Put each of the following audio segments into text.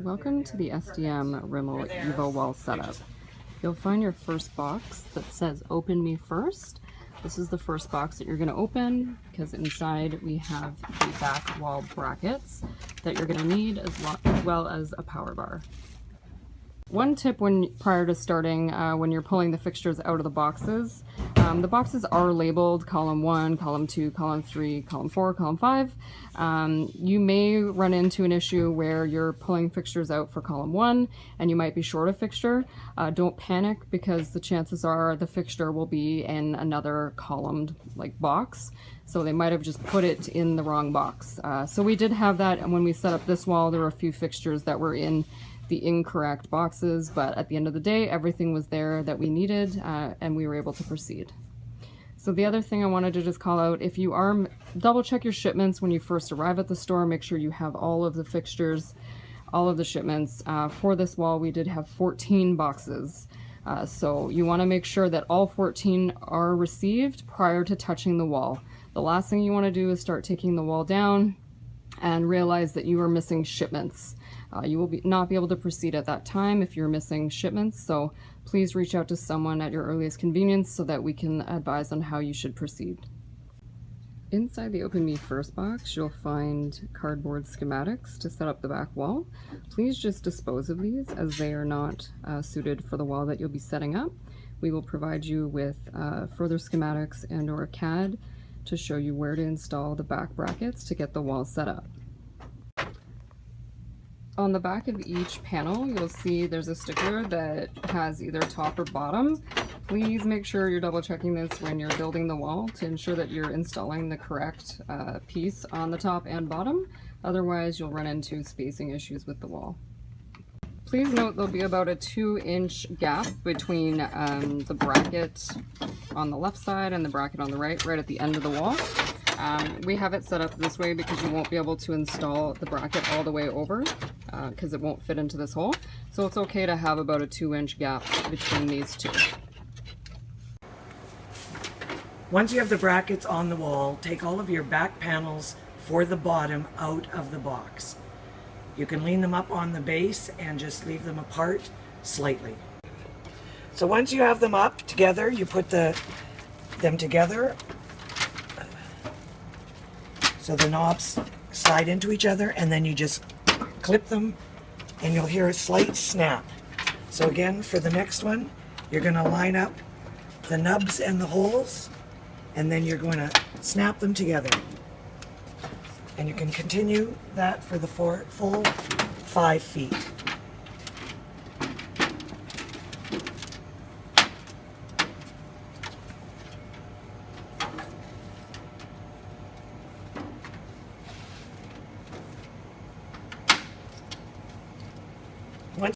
Welcome to the SDM Rimmel Evo wall setup. You'll find your first box that says open me first. This is the first box that you're going to open because inside we have the back wall brackets that you're going to need as well as a power bar. One tip prior to starting, when you're pulling the fixtures out of the boxes are labeled column 1, column 2, column 3, column 4, column 5. You may run into an issue where you're pulling fixtures out for column 1 and you might be short a fixture. Don't panic, because the chances are the fixture will be in another columned box. So they might have just put it in the wrong box. So we did have that, and when we set up this wall there were a few fixtures that were in the incorrect boxes, but at the end of the day everything was there that we needed, and we were able to proceed. So the other thing I wanted to just call out, if you are, double check your shipments when you first arrive at the store. Make sure you have all of the fixtures, all of the shipments. For this wall we did have 14 boxes, so you want to make sure that all 14 are received prior to touching the wall. The last thing you want to do is start taking the wall down and realize that you are missing shipments. You will not be able to proceed at that time if you're missing shipments, so please reach out to someone at your earliest convenience so that we can advise on how you should proceed. Inside the Open Me First box, you'll find cardboard schematics to set up the back wall. Please just dispose of these, as they are not suited for the wall that you'll be setting up. We will provide you with further schematics and or a CAD to show you where to install the back brackets to get the wall set up. On the back of each panel, you'll see there's a sticker that has either top or bottom. Please make sure you're double checking this when you're building the wall to ensure that you're installing the correct piece on the top and bottom. Otherwise, you'll run into spacing issues with the wall. Please note there'll be about a 2-inch gap between the bracket on the left side and the bracket on the right at the end of the wall. We have it set up this way because you won't be able to install the bracket all the way over because it won't fit into this hole. So it's okay to have about a 2-inch gap between these two. Once you have the brackets on the wall, take all of your back panels for the bottom out of the box. You can lean them up on the base and just leave them apart slightly. So once you have them up together, you put them together so the knobs slide into each other, and then you just clip them and you'll hear a slight snap. So again, for the next one, you're going to line up the nubs and the holes, and then you're going to snap them together. And you can continue that for the full 5 feet.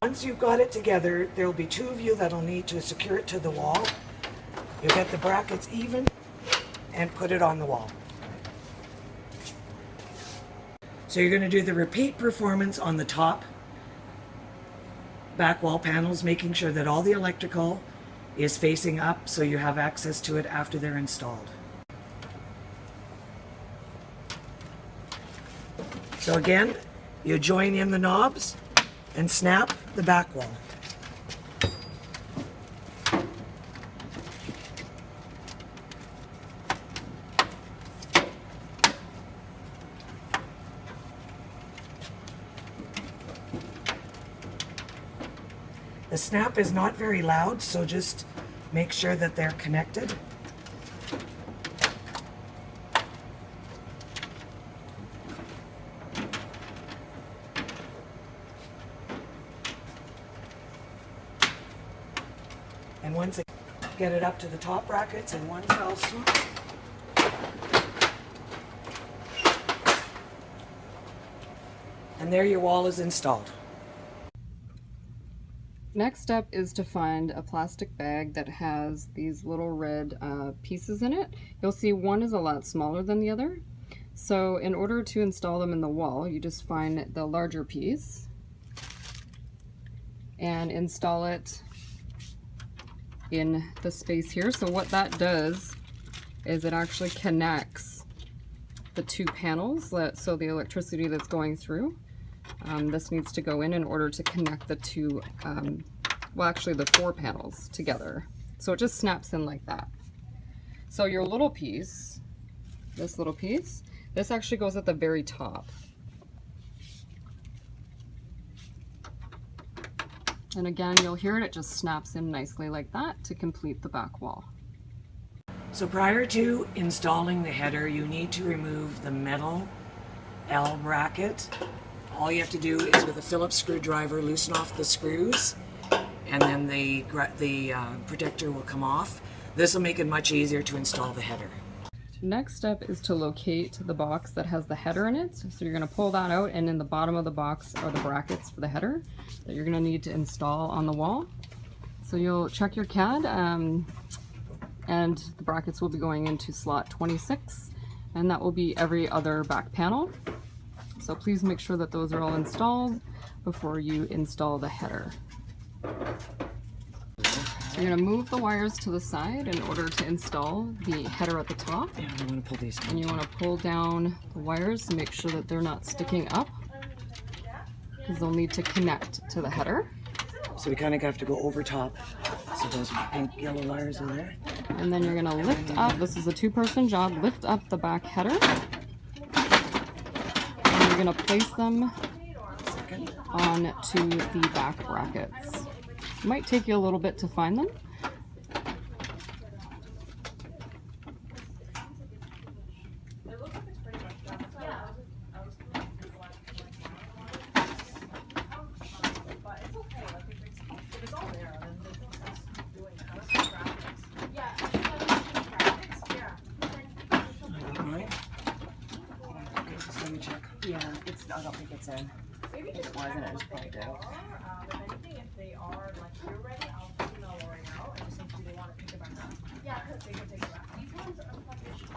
Once you've got it together, there will be 2 of you that'll need to secure it to the wall. You get the brackets even and put it on the wall. So you're going to do the repeat performance on the top back wall panels, making sure that all the electrical is facing up so you have access to it after they're installed. So again, you join in the knobs and snap the back wall. The snap is not very loud, so just make sure that they're connected. And once again, get it up to the top brackets in one fell swoop. And there your wall is installed. Next step is to find a plastic bag that has these little red pieces in it. You'll see one is a lot smaller than the other. So in order to install them in the wall, you just find the larger piece and install it in the space here. So what that does is it actually connects the two panels, so the electricity that's going through This needs to go in order to connect the two, well actually the 4 panels together. So it just snaps in like that. So your little piece, this little piece, this actually goes at the very top. And again, you'll hear it just snaps in nicely like that to complete the back wall. So prior to installing the header, you need to remove the metal L bracket. All you have to do is with a Phillips screwdriver loosen off the screws, and then the protector will come off. This will make it much easier to install the header. Next step is to locate the box that has the header in it. So you're going to pull that out, and in the bottom of the box are the brackets for the header that you're going to need to install on the wall. So you'll check your CAD, and the brackets will be going into slot 26, and that will be every other back panel. So please make sure that those are all installed before you install the header. So you're going to move the wires to the side in order to install the header at the top. Yeah, I want to pull these down. And you want to pull down the wires to make sure that they're not sticking up, because they'll need to connect to the header. So we kind of have to go over top. So those pink yellow wires are there. And then you're going to lift up, this is a 2-person job, lift up the back header. And you're going to place them onto the back brackets. It might take you a little bit to find them. Yeah, I don't think it's in. If it wasn't, it was probably out.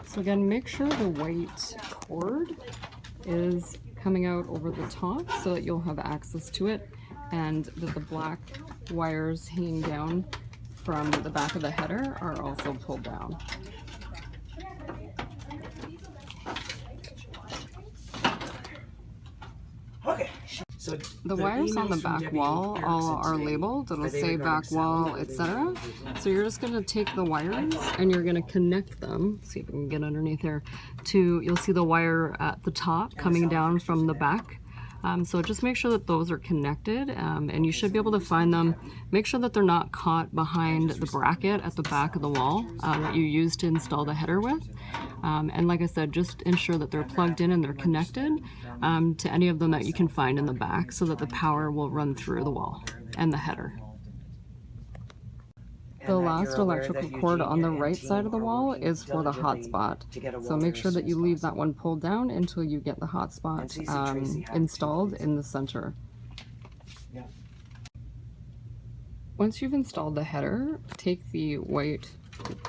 So again, make sure the white cord is coming out over the top so that you'll have access to it, and that the black wires hanging down from the back of the header are also pulled down. Okay. So The wires on the back wall all are labeled. It'll say back wall, etc. So you're just going to take the wires and you're going to connect them. See if we can get underneath here. You'll see the wire at the top coming down from the back. So just make sure that those are connected, and you should be able to find them. Make sure that they're not caught behind the bracket at the back of the wall that you used to install the header with. And like I said, just ensure that they're plugged in and they're connected to any of them that you can find in the back, so that the power will run through the wall and the header. The last electrical cord on the right side of the wall is for the hotspot. So make sure that you leave that one pulled down until you get the hotspot installed in the center. Once you've installed the header, take the white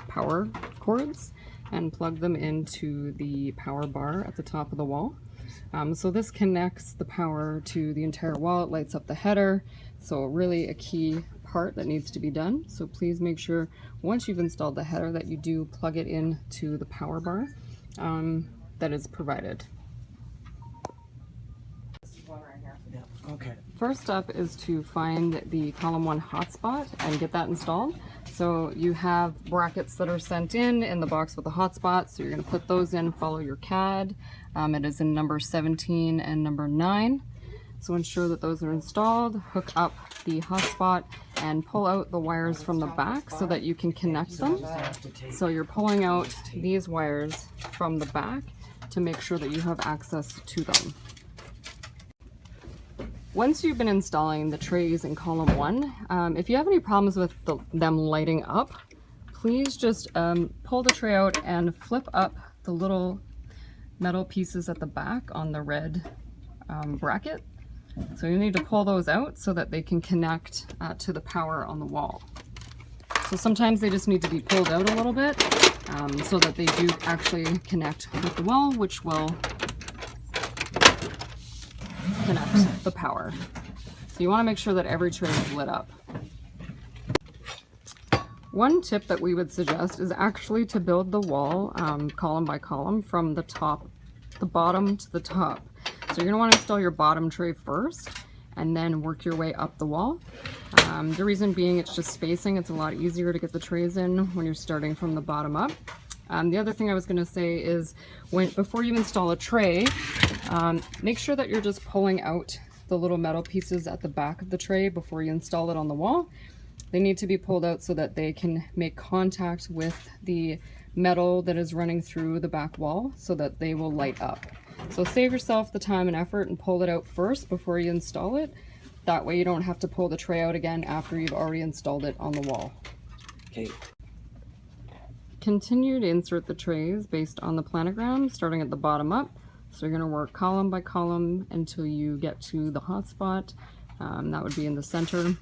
power cords and plug them into the power bar at the top of the wall. So this connects the power to the entire wall. It lights up the header. So really a key part that needs to be done. So please make sure once you've installed the header that you do plug it into the power bar that is provided. Okay. First up is to find the column 1 hotspot and get that installed. So you have brackets that are sent in the box with the hotspot, so you're going to put those in, follow your CAD. It is in number 17 and number 9. So ensure that those are installed, hook up the hotspot, and pull out the wires from the back so that you can connect them. So you're pulling out these wires from the back to make sure that you have access to them. Once you've been installing the trays in column 1, if you have any problems with them lighting up, please just pull the tray out and flip up the little metal pieces at the back on the red bracket. So you need to pull those out so that they can connect to the power on the wall. So sometimes they just need to be pulled out a little bit so that they do actually connect with the wall, which will connect the power. So you want to make sure that every tray is lit up. One tip that we would suggest is actually to build the wall column by column from the bottom to the top. So So you're going to want to install your bottom tray first and then work your way up the wall. The reason being, it's just spacing. It's a lot easier to get the trays in when you're starting from the bottom up. The other thing I was going to say is before you install a tray, make sure that you're just pulling out the little metal pieces at the back of the tray before you install it on the wall. They need to be pulled out so that they can make contact with the metal that is running through the back wall so that they will light up. So save yourself the time and effort and pull it out first before you install it. That way you don't have to pull the tray out again after you've already installed it on the wall. Okay. Continue to insert the trays based on the planogram, starting at the bottom up. So you're going to work column by column until you get to the hotspot. That would be in the center.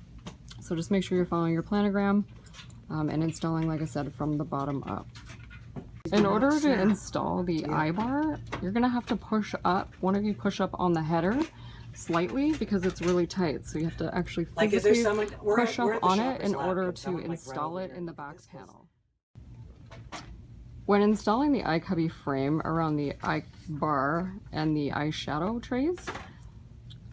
So just make sure you're following your planogram and installing, like I said, from the bottom up. In order to install the eye bar, you're going to have to push up, one of you push up on the header slightly because it's really tight. So you have to actually physically push up on it in order to install it in the back panel. When installing the eye cubby frame around the eye bar and the eyeshadow trays,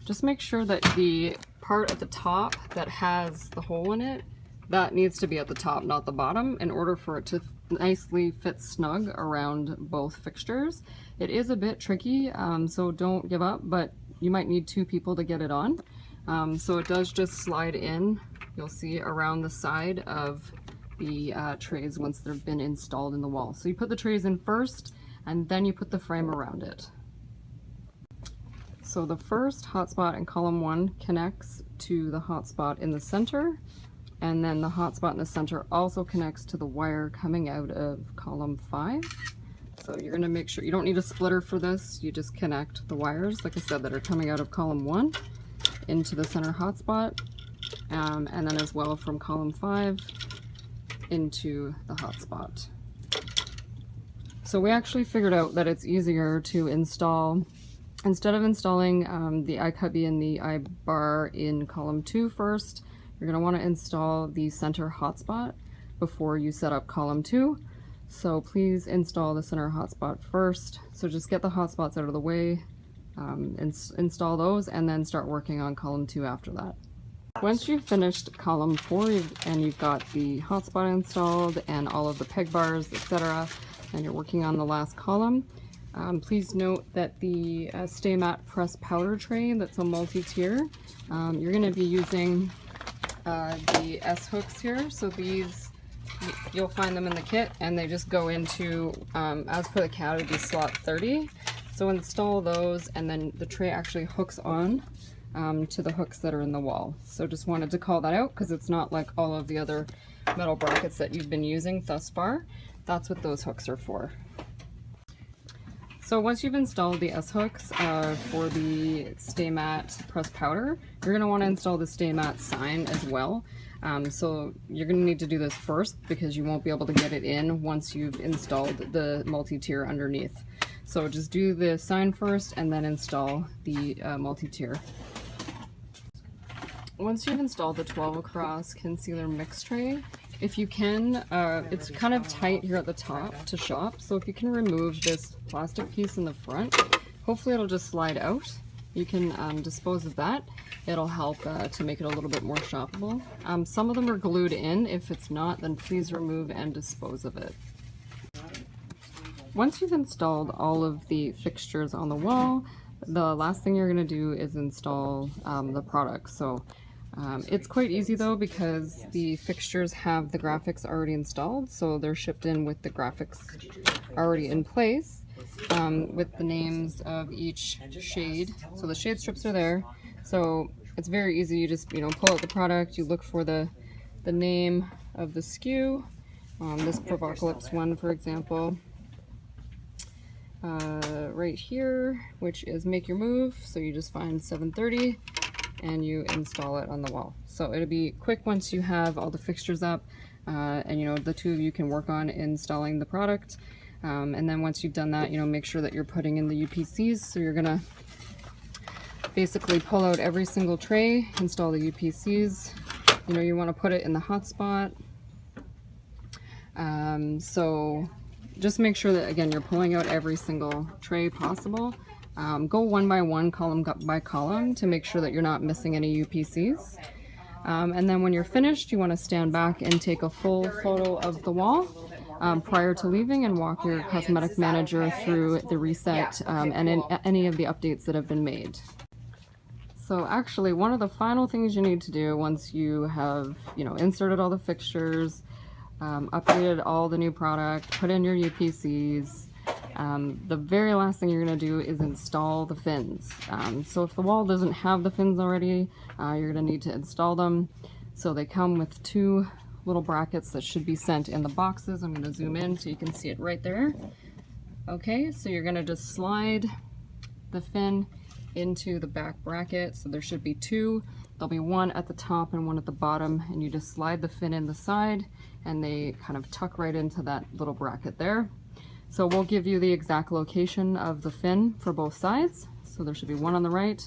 just make sure that the part at the top that has the hole in it, that needs to be at the top, not the bottom, in order for it to nicely fit snug around both fixtures. It is a bit tricky, so don't give up, but you might need 2 people to get it on. So it does just slide in, you'll see, around the side of the trays once they've been installed in the wall. So you put the trays in first, and then you put the frame around it. So the first hotspot in column 1 connects to the hotspot in the center, and then the hotspot in the center also connects to the wire coming out of column 5. So you're going to make sure you don't need a splitter for this. You just connect the wires, like I said, that are coming out of column 1 into the center hotspot, and then as well from column 5 into the hotspot. So we actually figured out that it's easier to install, instead of installing the eye cubby and the eye bar in column 2 first, you're going to want to install the center hotspot before you set up column 2. So please install the center hotspot first. So just get the hotspots out of the way, install those, and then start working on column 2 after that. Once you've finished column 4 and you've got the hotspot installed and all of the peg bars, etc., and you're working on the last column, please note that the Stay Matte press powder tray, that's a multi-tier, you're going to be using the S hooks here. So these, you'll find them in the kit, and they just go into, as per the CAD, it would be slot 30. So install those, and then the tray actually hooks on to the hooks that are in the wall. So just wanted to call that out because it's not like all of the other metal brackets that you've been using thus far. That's what those hooks are for. So once you've installed the S hooks for the Stay Matte press powder, you're going to want to install the Stay Matte sign as well. So you're going to need to do this first because you won't be able to get it in once you've installed the multi-tier underneath. So just do the sign first and then install the multi-tier. Once you've installed the 12 across concealer mix tray, if you can, it's kind of tight here at the top to shop, so if you can remove this plastic piece in the front, hopefully it'll just slide out. You can dispose of that. It'll help to make it a little bit more shoppable. Some of them are glued in. If it's not, then please remove and dispose of it. Once you've installed all of the fixtures on the wall, the last thing you're going to do is install the product. So it's quite easy though because the fixtures have the graphics already installed, so they're shipped in with the graphics already in place, with the names of each shade. So the shade strips are there, so it's very easy. You just pull out the product, you look for the name of the SKU, this Provocalypse one for example, right here, which is Make Your Move. So you just find 730 and you install it on the wall. So it'll be quick once you have all the fixtures up, and the two of you can work on installing the product. And then once you've done that, make sure that you're putting in the UPCs. So you're gonna basically pull out every single tray, install the UPCs. You want to put it in the hotspot. So just make sure that, again, you're pulling out every single tray possible Go one by one, column by column, to make sure that you're not missing any UPCs. And then when you're finished, you want to stand back and take a full photo of the wall prior to leaving, and walk your cosmetic manager through the reset and any of the updates that have been made. So actually, one of the final things you need to do once you have, inserted all the fixtures, updated all the new product, put in your UPCs, the very last thing you're going to do is install the fins. So if the wall doesn't have the fins already, you're going to need to install them. So they come with 2 little brackets that should be sent in the boxes. I'm going to zoom in so you can see it right there. Okay, so you're going to just slide the fin into the back bracket. So there should be 2. There'll be one at the top and one at the bottom, and you just slide the fin in the side and they kind of tuck right into that little bracket there. So we'll give you the exact location of the fin for both sides. So there should be one on the right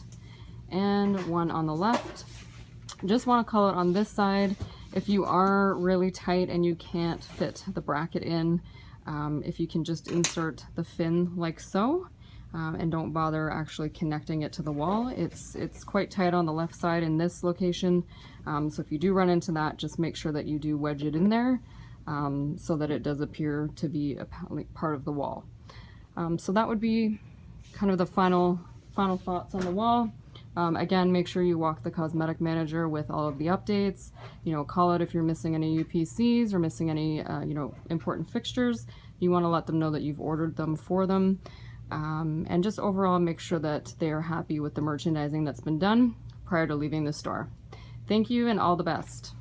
and one on the left. Just want to call it on this side, if you are really tight and you can't fit the bracket in, if you can just insert the fin like so, and don't bother actually connecting it to the wall. It's quite tight on the left side in this location, so if you do run into that, just make sure that you do wedge it in there, so that it does appear to be part of the wall. So that would be kind of the final thoughts on the wall. Again, make sure you walk the cosmetic manager with all of the updates. Call out if you're missing any UPCs or missing any important fixtures. You want to let them know that you've ordered them for them. And just overall make sure that they are happy with the merchandising that's been done prior to leaving the store. Thank you and all the best.